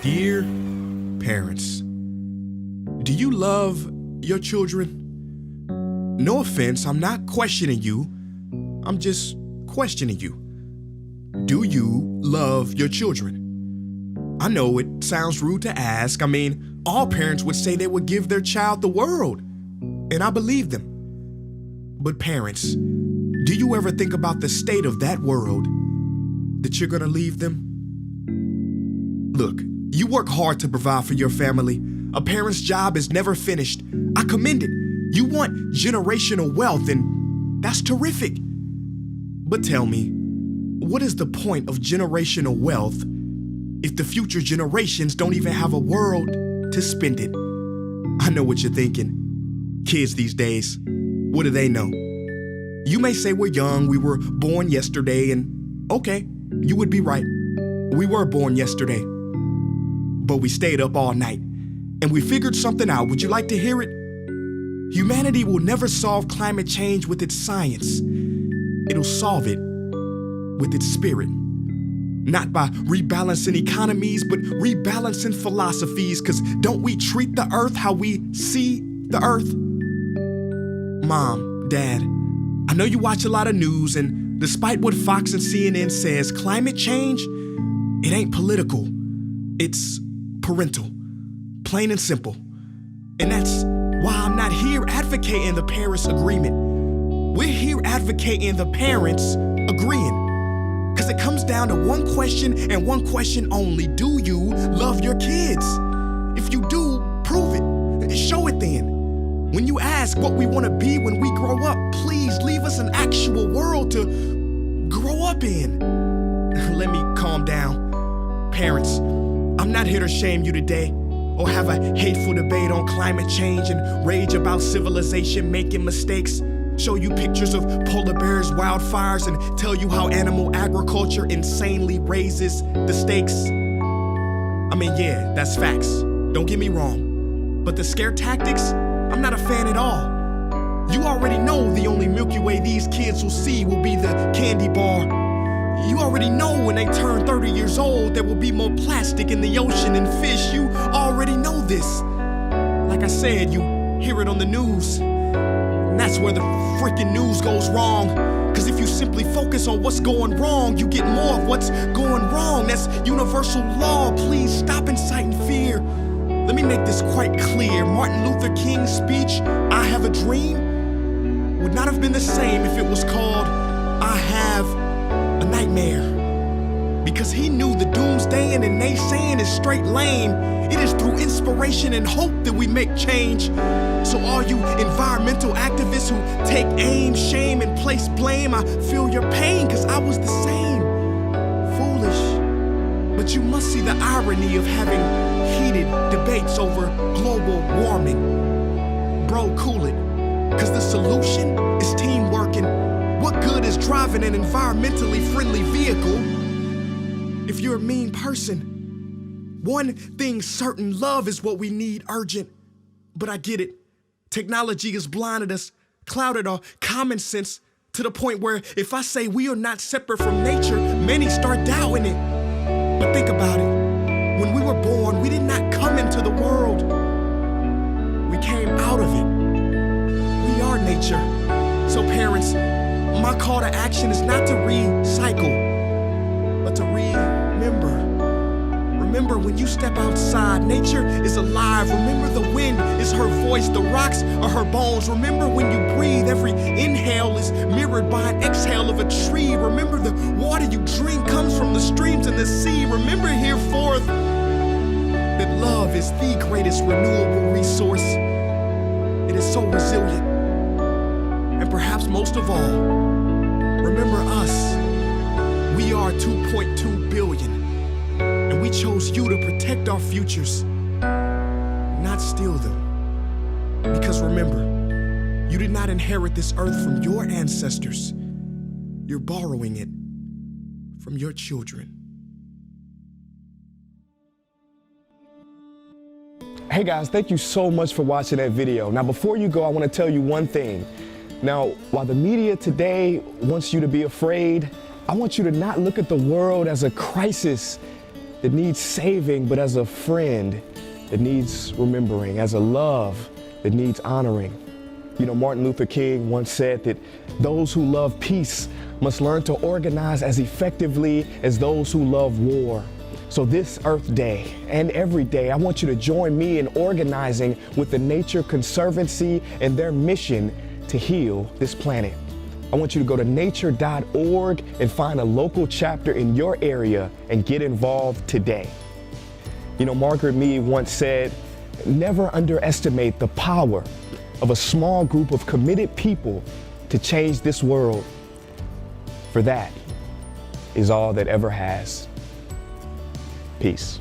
Dear parents, do you love your children? No offense, I'm not questioning you. I'm just questioning you. Do you love your children? I know it sounds rude to ask. I mean, all parents would say they would give their child the world, and I believe them. But parents, do you ever think about the state of that world that you're gonna leave them? Look, you work hard to provide for your family. A parent's job is never finished. I commend it. You want generational wealth, and that's terrific. But tell me, what is the point of generational wealth if the future generations don't even have a world to spend it? I know what you're thinking. Kids these days, what do they know? You may say we're young, we were born yesterday, and okay, you would be right. We were born yesterday. But we stayed up all night, and we figured something out. Would you like to hear it? Humanity will never solve climate change with its science. It'll solve it with its spirit. Not by rebalancing economies, but rebalancing philosophies, because don't we treat the earth how we see the earth? Mom, Dad, I know you watch a lot of news, and despite what Fox and CNN says, climate change, it ain't political. It's parental, plain and simple. And that's why I'm not here advocating the Paris Agreement. We're here advocating the parents agreeing. Because it comes down to one question and one question only. Do you love your kids? If you do, prove it. Show it then. When you ask what we want to be when we grow up, please leave us an actual world to grow up in. Let me calm down. Parents, I'm not here to shame you today or have a hateful debate on climate change and rage about civilization making mistakes. Show you pictures of polar bears, wildfires, and tell you how animal agriculture insanely raises the stakes. I mean, yeah, that's facts. Don't get me wrong. But the scare tactics, I'm not a fan at all. You already know the only Milky Way these kids will see will be the candy bar. You already know when they turn 30 years old, there will be more plastic in the ocean and fish. You already know this. Like I said, you hear it on the news. And that's where the freaking news goes wrong. Because if you simply focus on what's going wrong, you get more of what's going wrong. That's universal law. Please stop inciting fear. Let me make this quite clear. Martin Luther King's speech, "I have a dream," would not have been the same if it was called, "I have a nightmare." Because he knew the doomsdaying and naysaying is straight lame. It is through inspiration and hope that we make change. So all you environmental activists who take aim, shame, and place blame, I feel your pain, because I was the same. Foolish. But you must see the irony of having heated debates over global warming. Bro, cool it. Because the solution is teamwork, and what good is driving an environmentally friendly vehicle if you're a mean person? One thing's certain, love is what we need urgent. But I get it. Technology has blinded us, clouded our common sense to the point where if I say we are not separate from nature, many start doubting it. But think about it. When we were born, we did not come into the world. We came out of it. We are nature. So parents, my call to action is not to recycle, but to remember. Remember when you step outside, nature is alive. Remember the wind is her voice, the rocks are her bones. Remember when you breathe, every inhale is mirrored by an exhale of a tree. Remember the water you drink comes from the streams and the sea. Remember hereforth that love is the greatest renewable resource. It is so resilient. And perhaps most of all, remember us. We are 2.2 billion. And we chose you to protect our futures, not steal them. Because remember, you did not inherit this earth from your ancestors. You're borrowing it from your children. Hey guys, thank you so much for watching that video. Now before you go, I want to tell you one thing. Now, while the media today wants you to be afraid, I want you to not look at the world as a crisis. that needs saving, but as a friend that needs remembering, as a love that needs honoring. You know, Martin Luther King once said that those who love peace must learn to organize as effectively as those who love war. So this Earth Day and every day, I want you to join me in organizing with the Nature Conservancy and their mission to heal this planet. I want you to go to nature.org and find a local chapter in your area and get involved today. You know, Margaret Mead once said, never underestimate the power of a small group of committed people to change this world. For that is all that ever has. Peace.